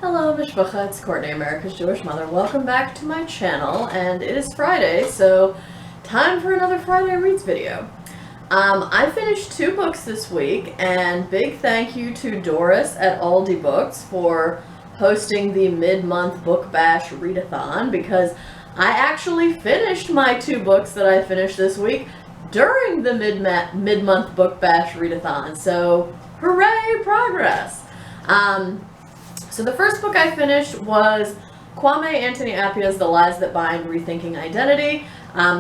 Hello, Mishpacha, it's Courtney, America's Jewish mother. Welcome back to my channel, and it is Friday, so time for another Friday Reads video. I finished 2 books this week, and big thank you to Doris at Aldi Books for hosting the mid-month book bash readathon, because I actually finished my 2 books that I finished this week during the mid-month book bash readathon, so hooray, progress! So the first book I finished was Kwame Anthony Appiah's The Lies That Bind, Rethinking Identity.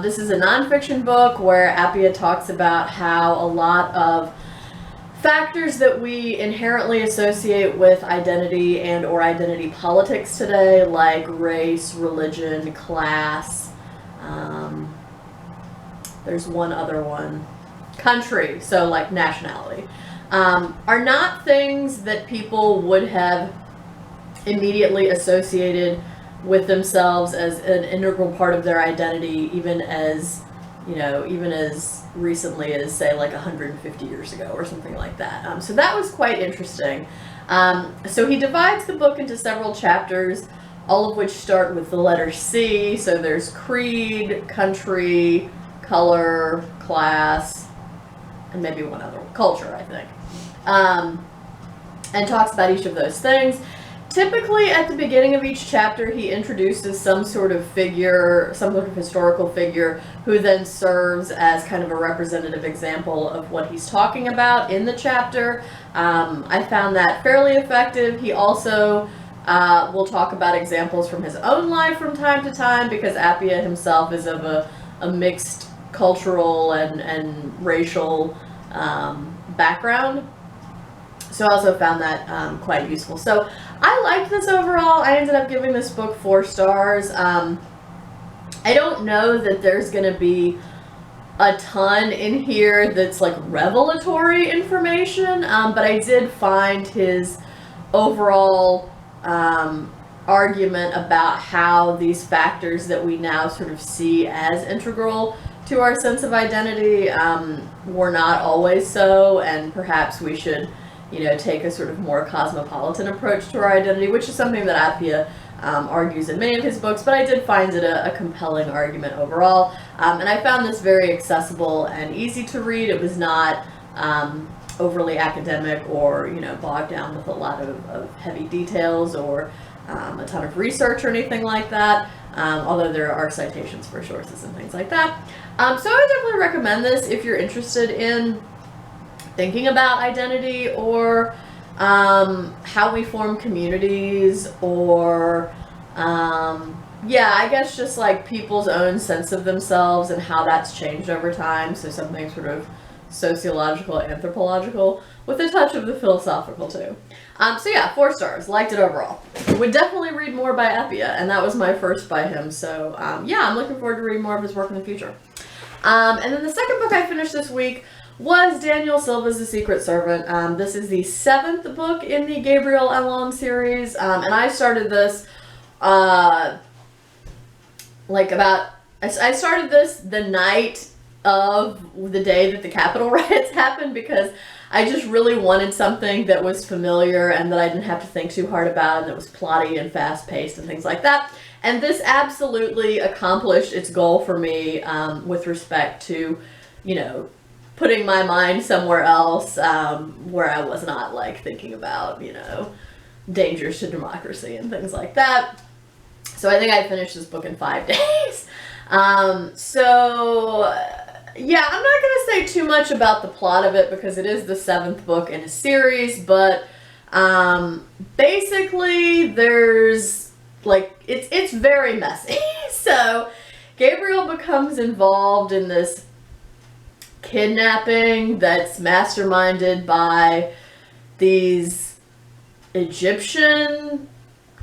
This is a nonfiction book where Appiah talks about how a lot of factors that we inherently associate with identity and or identity politics today, like race, religion, class, there's one other one, country, so like nationality, are not things that people would have immediately associated with themselves as an integral part of their identity, even as, you know, even as recently as, say, like 150 years ago or something like that. So that was quite interesting. So he divides the book into several chapters, all of which start with the letter C. So there's creed, country, color, class, and maybe one other, culture, I think. And talks about each of those things. Typically, at the beginning of each chapter, he introduces some sort of figure, some sort of historical figure, who then serves as kind of a representative example of what he's talking about in the chapter. I found that fairly effective. He also will talk about examples from his own life from time to time, because Appiah himself is of a mixed cultural and racial background. So I also found that quite useful. So I liked this overall. I ended up giving this book 4 stars. I don't know that there's going to be a ton in here that's like revelatory information, but I did find his overall argument about how these factors that we now sort of see as integral to our sense of identity were not always so, and perhaps we should, you know, take a sort of more cosmopolitan approach to our identity, which is something that Appiah argues in many of his books, but I did find it a compelling argument overall. And I found this very accessible and easy to read. It was not overly academic or, you know, bogged down with a lot of heavy details or a ton of research or anything like that, although there are citations for sources and things like that. So I would definitely recommend this if you're interested in thinking about identity or how we form communities, or yeah, I guess just like people's own sense of themselves and how that's changed over time. So something sort of sociological, anthropological, with a touch of the philosophical too. So yeah, 4 stars. Liked it overall. Would definitely read more by Appiah, and that was my first by him. So yeah, I'm looking forward to reading more of his work in the future. And then the second book I finished this week was Daniel Silva's The Secret Servant. This is the 7th book in the Gabriel Allon series, and I started this I started this the night of the day that the Capitol riots happened, because I just really wanted something that was familiar and that I didn't have to think too hard about, and that was plotty and fast-paced and things like that. And this absolutely accomplished its goal for me with respect to, you know, putting my mind somewhere else where I was not like thinking about, you know, dangers to democracy and things like that. So I think I finished this book in 5 days. So yeah, I'm not going to say too much about the plot of it because it is the 7th book in a series, but basically there's like, it's very messy. So Gabriel becomes involved in this kidnapping that's masterminded by these Egyptian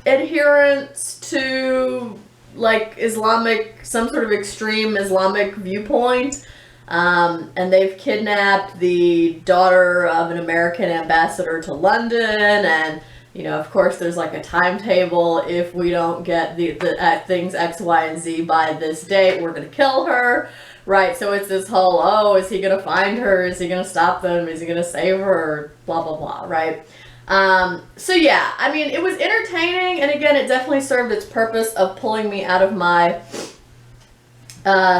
adherents to like Islamic, some sort of extreme Islamic viewpoint. And they've kidnapped the daughter of an American ambassador to London, and you know, of course, there's like a timetable. If we don't get the things X, Y, and Z by this date, we're going to kill her, right? So it's this whole, oh, is he going to find her? Is he going to stop them? Is he going to save her? Blah, blah, blah, right? So yeah, I mean, it was entertaining, and again, it definitely served its purpose of pulling me out of my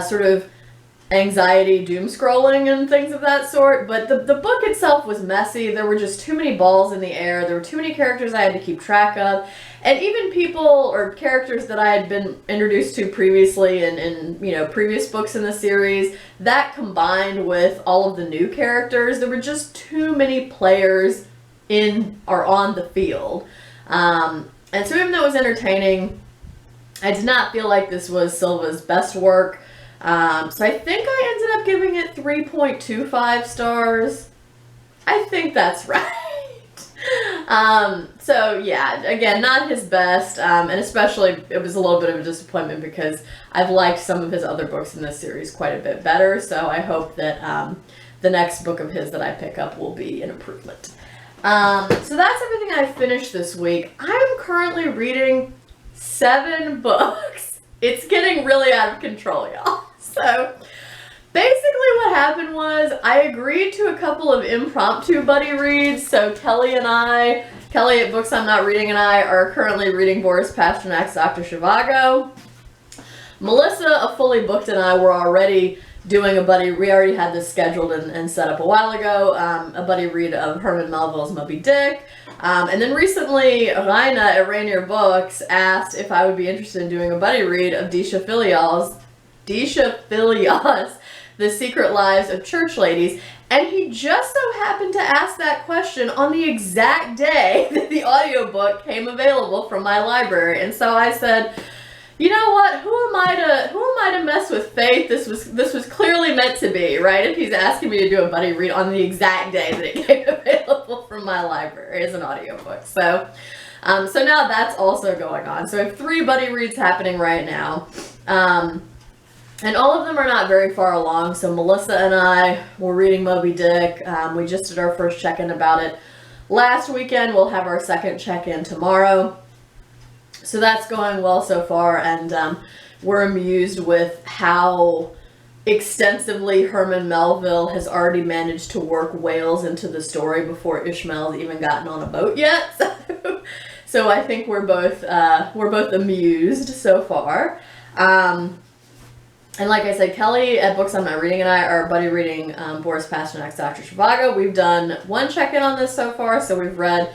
sort of anxiety doom scrolling and things of that sort. But the book itself was messy. There were just too many balls in the air. There were too many characters I had to keep track of, and even people or characters that I had been introduced to previously in you know, previous books in the series, that combined with all of the new characters, there were just too many players in or on the field. And so even though it was entertaining, I did not feel like this was Silva's best work. So I think I ended up giving it 3.25 stars. I think that's right. So yeah, again, not his best, and especially it was a little bit of a disappointment because I've liked some of his other books in this series quite a bit better, so I hope that the next book of his that I pick up will be an improvement. So that's everything I finished this week. I am currently reading 7 books. It's getting really out of control, y'all. So basically what happened was I agreed to a couple of impromptu buddy reads. So Kelly at Books I'm Not Reading and I are currently reading Boris Pasternak's Dr. Zhivago. Melissa, a fully booked, and I were already doing a buddy, we already had this scheduled and set up a while ago, a buddy read of Herman Melville's Moby-Dick. And then recently, Raina at Rainier Books asked if I would be interested in doing a buddy read of Deesha Philyaw's The Secret Lives of Church Ladies. And he just so happened to ask that question on the exact day that the audiobook came available from my library. And so I said, you know what? Who am I to mess with fate? This was clearly meant to be, right? If he's asking me to do a buddy read on the exact day that it came available from my library as an audiobook. So now that's also going on. So I have 3 buddy reads happening right now. And all of them are not very far along. So Melissa and I were reading Moby-Dick. We just did our first check-in about it last weekend. We'll have our second check-in tomorrow. So that's going well so far, and we're amused with how extensively Herman Melville has already managed to work whales into the story before Ishmael's even gotten on a boat yet. So I think we're both amused so far. And like I said, Kelly at Books I'm Not Reading and I are buddy reading Boris Pasternak's Dr. Zhivago. We've done 1 check-in on this so far, so we've read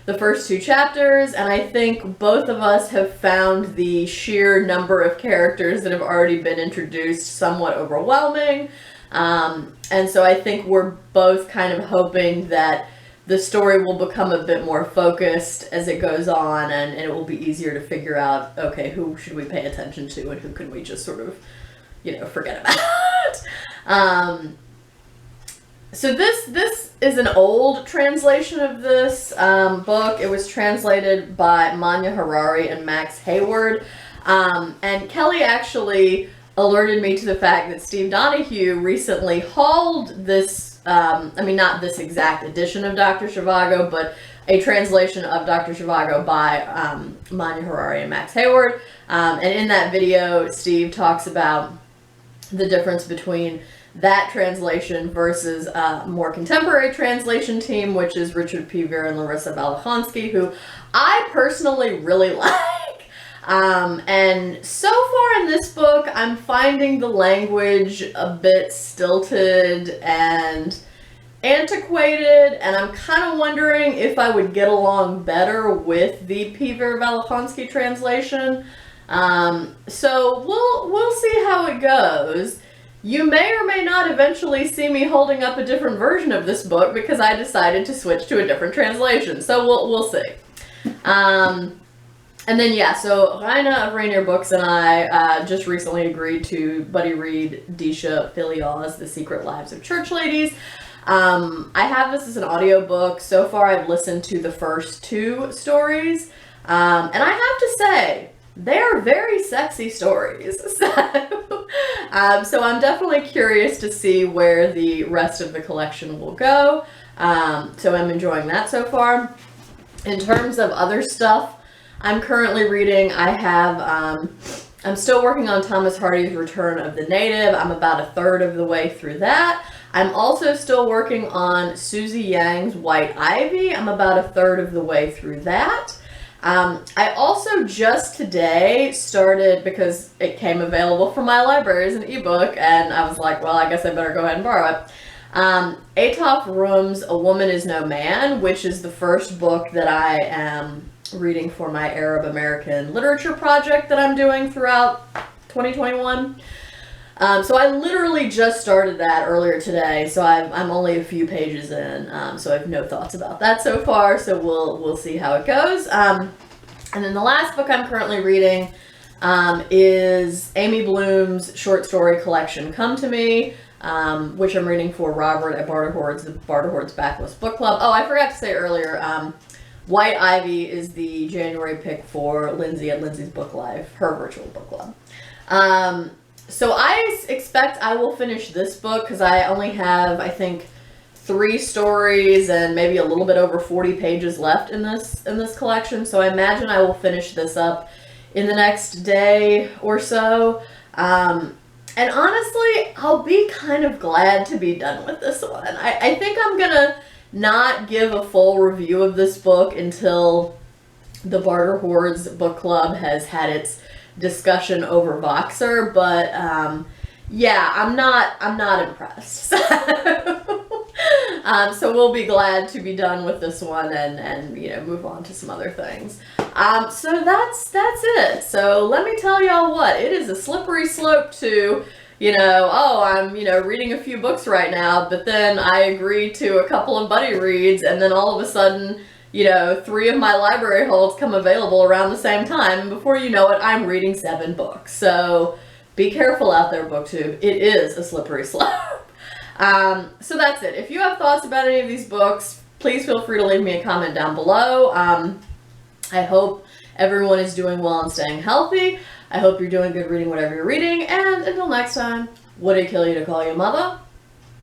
the first 2 chapters, and I think both of us have found the sheer number of characters that have already been introduced somewhat overwhelming. And so I think we're both kind of hoping that the story will become a bit more focused as it goes on, and it will be easier to figure out, okay, who should we pay attention to and who can we just sort of, you know, forget about. So this is an old translation of this book. It was translated by Manya Harari and Max Hayward. And Kelly actually alerted me to the fact that Steve Donahue recently hauled this, I mean, not this exact edition of Dr. Zhivago, but a translation of Dr. Zhivago by Manya Harari and Max Hayward. And in that video, Steve talks about the difference between that translation versus a more contemporary translation team, which is Richard P. Vera and Larissa Balachonsky, who I personally really like. And so far in this book, I'm finding the language a bit stilted and antiquated, and I'm kind of wondering if I would get along better with the P. Vera Balachonsky translation. So we'll see how it goes. You may or may not eventually see me holding up a different version of this book because I decided to switch to a different translation. So we'll see. And then, yeah, so Raina of Rainier Books and I just recently agreed to buddy read Deesha Philyaw's The Secret Lives of Church Ladies. I have this as an audiobook. So far, I've listened to the first 2 stories. And I have to say, they are very sexy stories. So I'm definitely curious to see where the rest of the collection will go. So I'm enjoying that so far. In terms of other stuff I'm currently reading, I have, I'm still working on Thomas Hardy's Return of the Native. I'm about 1/3 of the way through that. I'm also still working on Susie Yang's White Ivy. I'm about a third of the way through that. I also just today started, because it came available from my library as an ebook, and I was like, well, I guess I better go ahead and borrow it. Etaf Rum's A Woman Is No Man, which is the first book that I am reading for my Arab American literature project that I'm doing throughout 2021. So I literally just started that earlier today, so I'm only a few pages in, so I have no thoughts about that so far, so we'll see how it goes. And then the last book I'm currently reading is Amy Bloom's short story collection, Come to Me, which I'm reading for Robert at the Barter Horde's Backlist Book Club. Oh, I forgot to say earlier, White Ivy is the January pick for Lindsay at Lindsay's Book Live, her virtual book club. So I expect I will finish this book because I only have, I think, 3 stories and maybe a little bit over 40 pages left in this collection. So I imagine I will finish this up in the next day or so. And honestly, I'll be kind of glad to be done with this one. I think I'm gonna not give a full review of this book until the Barter Horde's Book Club has had its discussion over Voxer, but yeah, I'm not impressed. So we'll be glad to be done with this one and move on to some other things. So that's it. So let me tell y'all what, it is a slippery slope to I'm reading a few books right now, but then I agree to a couple of buddy reads, and then all of a sudden 3 of my library holds come available around the same time, and before you know it, I'm reading 7 books. So be careful out there, BookTube. It is a slippery slope. So that's it. If you have thoughts about any of these books, please feel free to leave me a comment down below. I hope everyone is doing well and staying healthy. I hope you're doing good reading whatever you're reading, and until next time, would it kill you to call you mother?